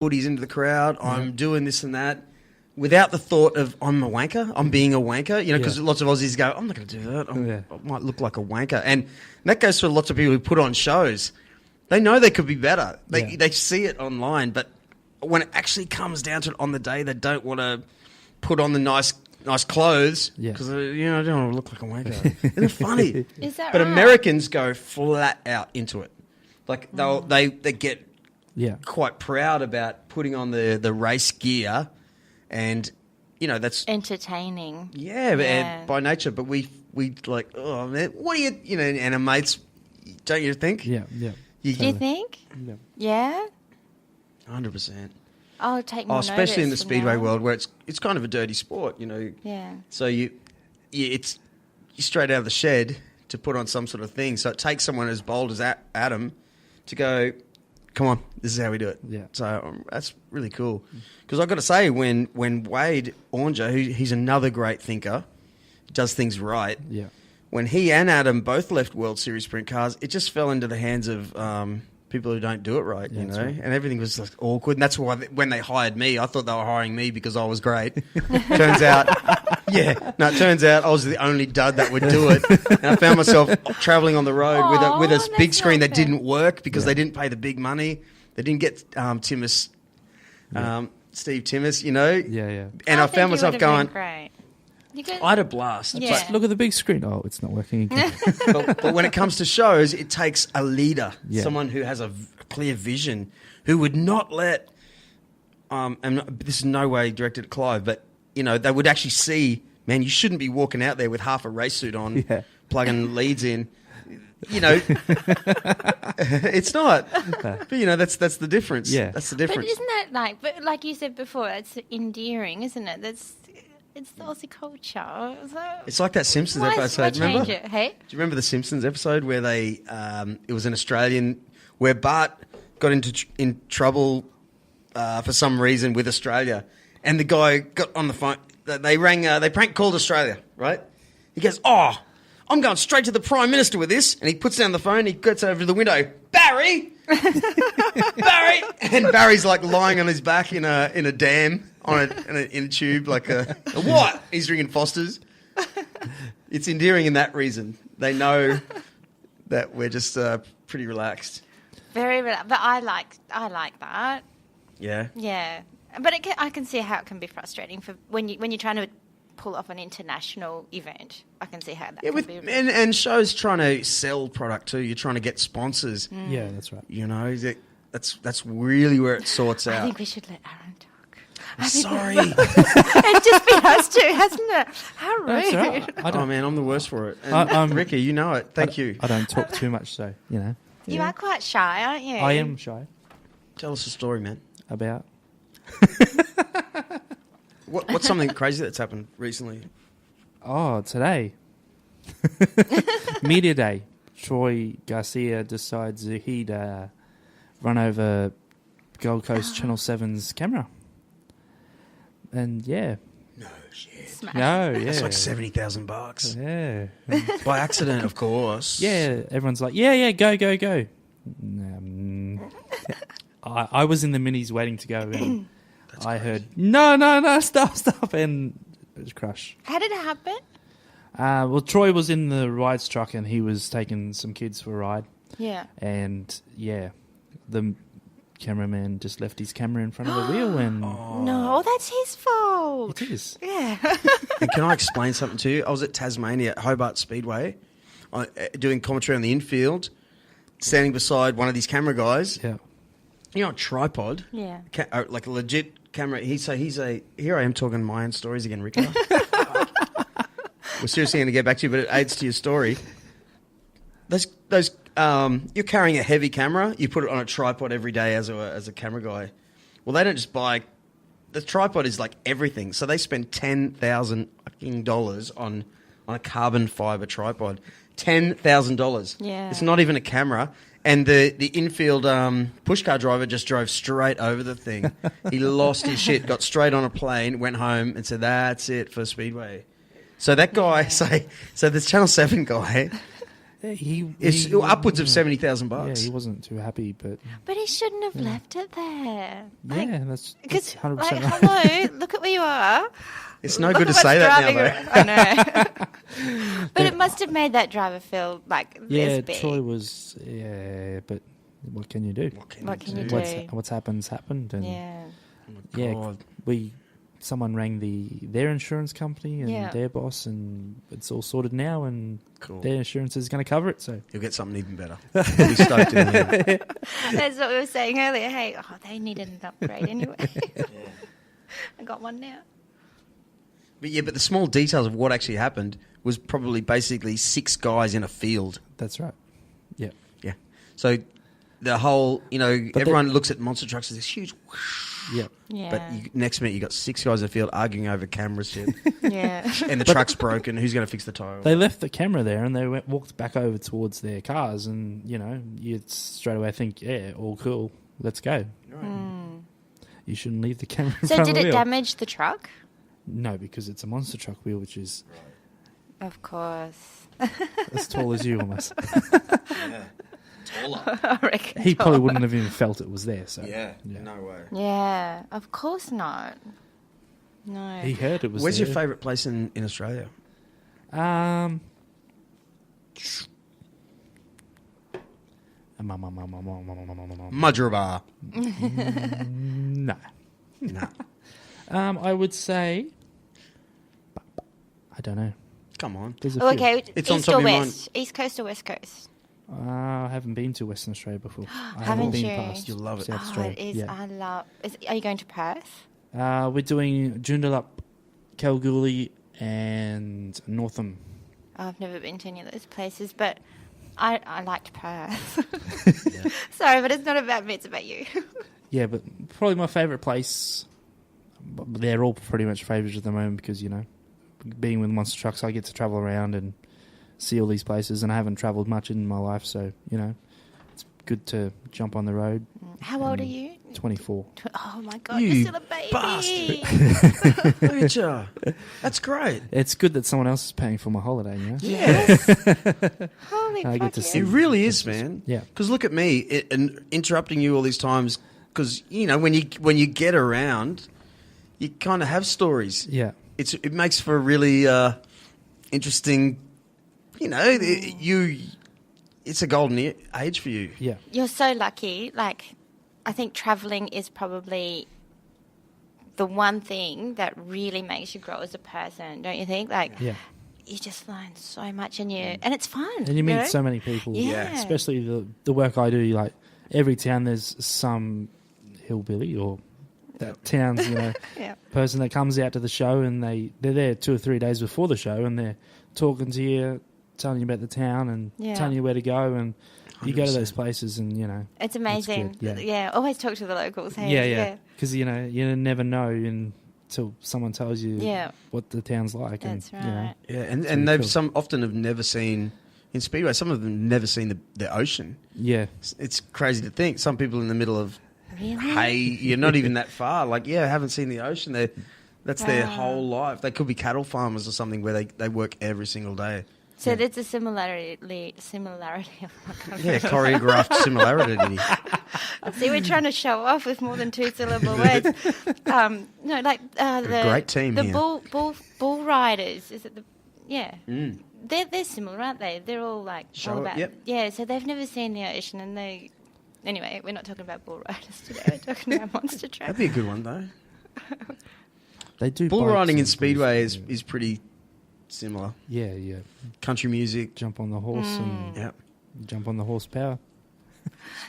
footies into the crowd. I'm doing this and that. Without the thought of, I'm a wanker, I'm being a wanker, because lots of Aussies go, I'm not going to do that. I might look like a wanker. And that goes for lots of people who put on shows. They know they could be better. They see it online, but when it actually comes down to it on the day, they don't want to put on the nice clothes because, I don't want to look like a wanker. Isn't it funny? Is that but right? Americans go flat out into it. Like, they get quite proud about putting on the race gear. And, that's... entertaining. Yeah, by nature. But we like, oh, man, what are you... and our mates, don't you think? Yeah. Do you think? Yeah. Yeah? 100%. I'll take more especially in the notice from speedway now. world where it's kind of a dirty sport, Yeah. So you're straight out of the shed to put on some sort of thing. So it takes someone as bold as Adam to go, come on, this is how we do it. Yeah. So that's really cool. Because I've got to say, when Wade Ornger, he's another great thinker, does things right. Yeah. When he and Adam both left World Series sprint cars, it just fell into the hands of people who don't do it right, That's right. And everything was like awkward. And that's why when they hired me, I thought they were hiring me because I was great. Turns out I was the only dud that would do it. And I found myself travelling on the road with a big screen that didn't work because they didn't pay the big money. They didn't get Steve Timmis, Yeah. And I found myself going, great. I had a blast. Yeah. But, Look at the big screen. Oh, it's not working again. but when it comes to shows, it takes a leader, someone who has a clear vision, who would not let, and this is no way directed at Clive, but, they would actually see, man, you shouldn't be walking out there with half a race suit on, plugging leads in. It's not. But, that's the difference. Yeah. That's the difference. But isn't that like you said before, it's endearing, isn't it? It's the Aussie culture. So It's like that Simpsons why episode, remember? change it, hey? Do you remember the Simpsons episode where they, it was an Australian, where Bart got in trouble for some reason with Australia, and the guy got on the phone. They prank called Australia, right? He goes, "Oh, I'm going straight to the Prime Minister with this," and he puts down the phone. He gets over to the window, Barry, Barry, and Barry's like lying on his back in a dam in a tube, like a what? He's drinking Foster's. It's endearing in that reason. They know that we're just pretty relaxed. Very relaxed. But I like that. Yeah. Yeah. But I can see how it can be frustrating for when you're trying to pull off an international event. I can see how that can be. And shows trying to sell product too. You're trying to get sponsors. Yeah, that's right. That's really where it sorts out. I think we should let Aaron talk. I'm sorry. It's just been us two, hasn't it? How rude. That's all right. Oh man, I'm the worst for it. And Rika, you know it. Thank you. I don't talk too much, so You are quite shy, aren't you? I am shy. Tell us a story, man. About What's something crazy that's happened recently? Oh, today. Media Day. Troy Garcia decides he'd run over Gold Coast Channel 7's camera. And No shit. Smash. No, yeah. It's like $70,000. Yeah. By accident, of course. Yeah, everyone's like, yeah, go. I was in the minis waiting to go, and I heard, no, stop, and it was crush. How did it happen? Well, Troy was in the rides truck, and he was taking some kids for a ride. Yeah. And, the cameraman just left his camera in front of the wheel, and... No, that's his fault. It is. Yeah. And can I explain something to you? I was at Tasmania at Hobart Speedway doing commentary on the infield, standing beside one of these camera guys. Yeah. A tripod. Yeah. Like a legit camera. Here I am talking my own stories again, Rika. We're seriously going to get back to you, but it adds to your story. You're carrying a heavy camera. You put it on a tripod every day as a camera guy. Well, they don't just buy. The tripod is like everything. So they spend $10,000 on a carbon fiber tripod. $10,000. Yeah. It's not even a camera. And the infield pushcar driver just drove straight over the thing. He lost his shit, got straight on a plane, went home and said, that's it for Speedway. So that guy, so this Channel 7 guy, It's upwards of $70,000. Yeah, he wasn't too happy, but But he shouldn't have left it there. yeah, that's Because, 100% like, right. hello, look at where you are. It's no Look good to at what's say that driving now, around. I know. But it must have made that driver feel like Yeah, this big. Troy was. Yeah, but what can you do? though. What can you What's do? what's happened's happened, and Yeah. yeah, God. someone rang their insurance company and Yeah. their boss, and it's all sorted now, and Cool. their insurance is going to cover it. So You'll get something even better. You'll be stoked in the end. That's what we were saying earlier. Hey, they needed an upgrade anyway. I got one now. But the small details of what actually happened was probably basically 6 guys in a field. that's right. Yeah, Yeah. So the whole, But everyone looks at monster trucks as this huge whoosh. yeah. Yeah. But next minute you got 6 guys in the field arguing over camera shit. yeah. And the truck's broken. Who's going to fix the tire? They left the camera there, and they walked back over towards their cars, and you'd straight away think, yeah, all cool, let's go. You shouldn't leave the camera. In So front did of the it wheel. damage the truck? No, because it's a monster truck wheel, which is Of course. as tall as you almost. Yeah. Taller. I reckon. He probably wouldn't have even felt it was there. So Yeah. No way. Yeah, of course not. No. he heard it was. Where's there. your favourite place in Australia? Mudgeeraba. No. No. I would say. I don't know. Come on. There's a Oh, few. okay, It's on east top or of your west? East Coast or West Coast? I haven't been to Western Australia before. I Haven't been you? past You'll love it. South Oh, Australia. it is. Yeah. Are you going to Perth? We're doing Joondalup, Kalgoorlie, and Northam. Oh, I've never been to any of those places, but I liked Perth. Yeah. Sorry, but it's not about me, it's about you. Yeah, but probably my favourite place. They're all pretty much favourites at the moment because, being with monster trucks, I get to travel around and see all these places, and I haven't travelled much in my life, so, it's good to jump on the road. How old are you? 24. Oh my God, You you're still a baby. bastard. Look at ya. That's great. It's good that someone else is paying for my holiday, Yes. Holy I get to fuck, see It yes. really is, man. Yeah. Because look at me and interrupting you all these times. Because when you get around, you kind of have stories. Yeah. It makes for a really interesting. It's a golden age for you. Yeah. You're so lucky. Like, I think traveling is probably the one thing that really makes you grow as a person, don't you think? Like, Yeah. you just learn so much, and it's fun. And you meet know? so many people. Yeah. Especially the work I do, like every town there's some hillbilly or that town's, Yeah. person that comes out to the show, and they're there 2 or 3 days before the show, and they're talking to you, telling you about the town and Yeah. telling you where to go, and you go to 100%. those places and, It's amazing. good, yeah. Yeah, always talk to the locals. Hey? yeah. Because, you never know until someone tells you Yeah. what the town's like. That's and, right. Yeah, and really they've cool. often have never seen in Speedway. Some of them never seen the ocean. Yeah. It's crazy to think. Some people in the middle of Really? hey, you're not even that far. Like, haven't seen the ocean. That's their Wow. whole life. They could be cattle farmers or something where they work every single day. So there's a similarity of Yeah, choreographed similarity. See, we're trying to show off with more than 2-syllable words. No, like the great team the here. bull riders. Is it the yeah? Mm. They're similar, aren't they? They're all like Show all it, about yep. yeah. So they've never seen the ocean, and they. Anyway, we're not talking about bull riders today. We're talking about monster trucks. That'd be a good one though. They do Bull bikes riding in and Speedway things. is pretty similar. Yeah, yeah. Country music. Jump on the horse and Yeah. jump on the horsepower.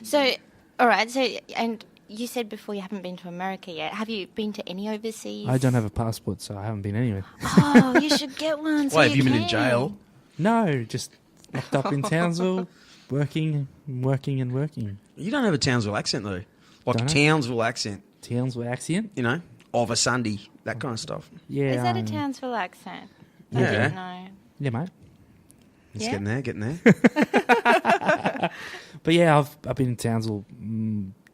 So, all right. So, and you said before you haven't been to America yet. Have you been to any overseas? I don't have a passport, so I haven't been anywhere. Oh, you should get one. So Why have you been in can. jail? No, just locked up in Townsville, working. You don't have a Townsville accent though. Like Don't I? Townsville accent, Townsville accent? of a Sunday, that kind of stuff. Yeah. Is that a Townsville accent? I Yeah. didn't know. Yeah, mate. It's Yeah. getting there. But yeah, I've been in Townsville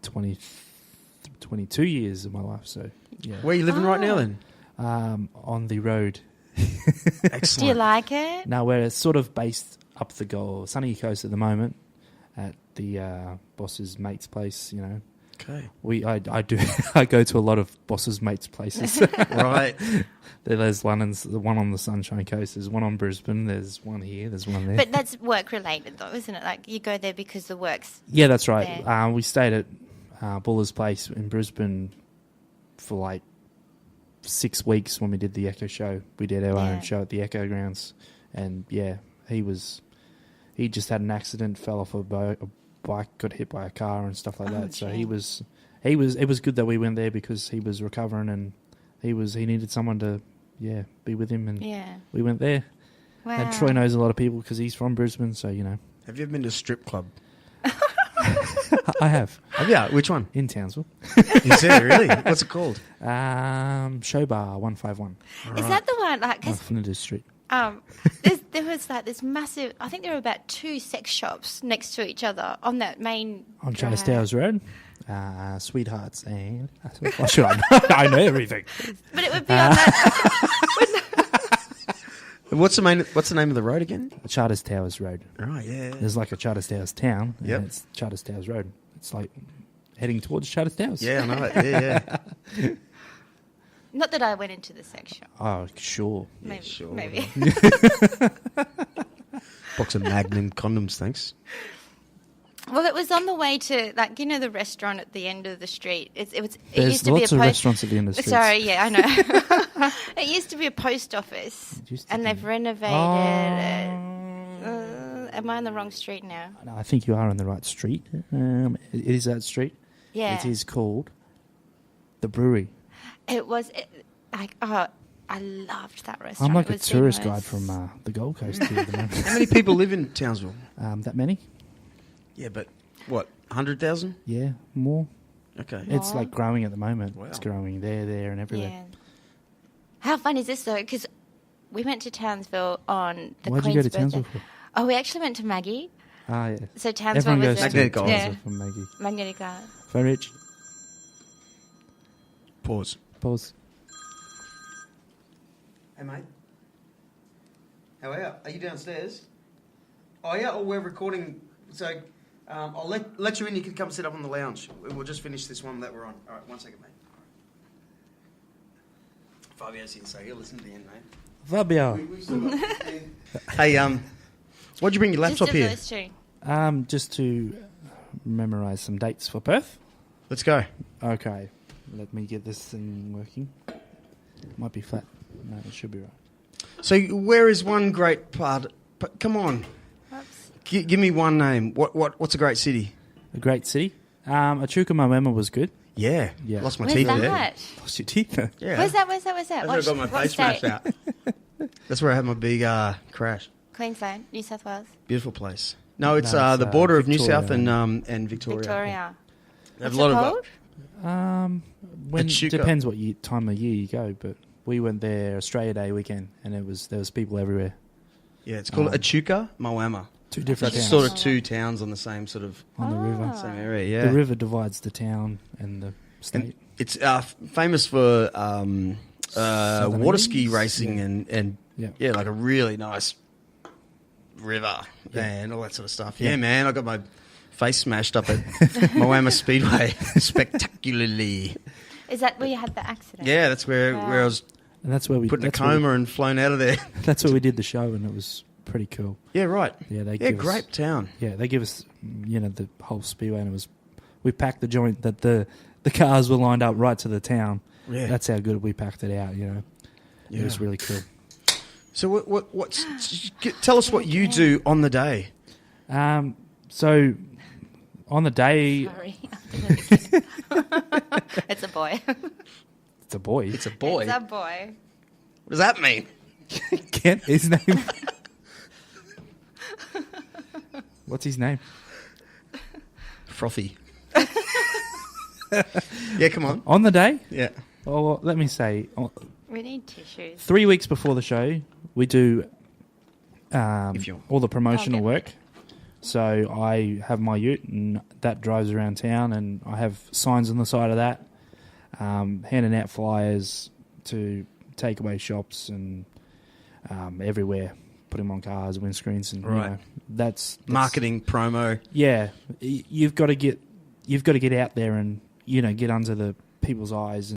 22 years of my life, so yeah. Where are you living right now then? On the road. Excellent. Do you like it? Now we're sort of based up the sunny coast at the moment at the boss's mate's place. You know, Okay. I do I go to a lot of boss's mates' places. Right. There's one on the Sunshine Coast. There's one on Brisbane. There's one here. There's one there. But that's work related, though, isn't it? Like you go there because the work's. Yeah, that's right. there. We stayed at Buller's place in Brisbane for like 6 weeks when we did the Echo show. We did our own show at the Echo Grounds, and yeah, he just had an accident, fell off a bike, got hit by a car and stuff like that. So gee. it was good that we went there because he was recovering and he needed someone to be with him, and we went there. Wow. And Troy knows a lot of people because he's from Brisbane, so you know. Have you ever been to a strip club? I have Have you? Which one? in Townsville. Is it really? What's it called? Show Bar 151 Is that the one? Like, on 'cause, Flinders Street. there was like this massive. I think there were about 2 sex shops next to each other on that main. On drive. Chase Towers Road. Sweethearts and... Why should I know? I know everything. But it would be on that. What's the name of the road again? Charters Towers Road. Right, yeah. There's like a Charters Towers town. And Yep. it's Charters Towers Road. It's like heading towards Charters Towers. Yeah, I know it. Yeah. Not that I went into the sex shop. Oh, sure. Maybe. sure. Maybe. Box of Magnum condoms, thanks. Well, it was on the way to, like, you know, the restaurant at the end of the street. It There's used to be lots a of post. restaurants at the end of the streets. Sorry, yeah, I know. It used to be a post office, It used to and be. they've renovated it. Am I on the wrong street now? No, I think you are on the right street. It is that street. Yeah. It is called the Brewery. It was I loved that restaurant. I'm like It a was tourist seamless. guide from the Gold Coast here at the moment. How many people live in Townsville? That many? Yeah, but what, 100,000? Yeah, more. Okay. It's More? like growing at the moment. Wow. It's growing there, and everywhere. Yeah. How fun is this though? Because we went to Townsville on the Why'd Queen's you go to birthday. Townsville for? Oh, we actually went to Maggie. Ah, yeah. So Townsville Everyone was goes in, to Magnetic Island. Townsville Yeah. from Maggie. Magnetic Island. Phone Rich. Pause. Pause. Hey, mate. How are you? Are you downstairs? Oh, yeah, or we're recording. So I'll let you in. You can come sit up on the lounge. We'll just finish this one that we're on. All right, 1 second, mate. Fabio's here, so he'll listen to the end, mate. Fabio. Hey, why'd you bring your laptop Just here? those two. Just to memorise some dates for Perth. Let's go. Okay. Let me get this thing working. Might be flat. No, it should be right. So where is one great part? But come on, Whoops. give me one name. What's a great city? A great city. Echuca Moama was good. Yeah, Yeah. lost my Where's teeth that? there. Lost your teeth. Yeah, Where's that? That's where I got my What face smashed state? out. That's where I had my big crash. Queensland, New South Wales, Beautiful place. No, it's No, it's, the border of New Victoria. South and Victoria. Victoria. They have What's a lot it of called? When Echuca. depends what time of year you go, but we went there Australia Day weekend, and there was people everywhere. yeah, it's called Echuca Moama. Two different It's towns sort of two towns on the same sort of on the river. same area. Yeah, The river divides the town and the state. And it's famous for Southern water ski Indians? racing and Yeah. like a really nice river and all that sort of stuff. Yeah, man, I got my face smashed up at Moama Speedway spectacularly. Is that where you had the accident? Yeah, that's where I was and that's where we put in a that's where we- coma and flown out of there. That's where we did the show, and it was pretty cool. Yeah, right. Yeah, they Yeah, give us- great town. Yeah, they give us the whole speedway, and it was we packed the joint that the cars were lined up right to the town. Yeah. That's how good we packed it out. It Yeah. was really cool. So what's tell us what you do on the day. So on the day, Sorry. It's a boy. it's a boy. It's a boy. It's a boy. What does that mean? Kent, his name. What's his name? Frothy. Yeah, come on. On the day? Yeah. Oh, well, let me say, We need tissues. 3 weeks before the show, we do If you want. all the promotional Okay. work. So I have my ute, and that drives around town, and I have signs on the side of that, handing out flyers to takeaway shops and everywhere. put them on cars, windscreens, and Right. That's Marketing, promo. Yeah, you've got to get out there and get under the people's eyes.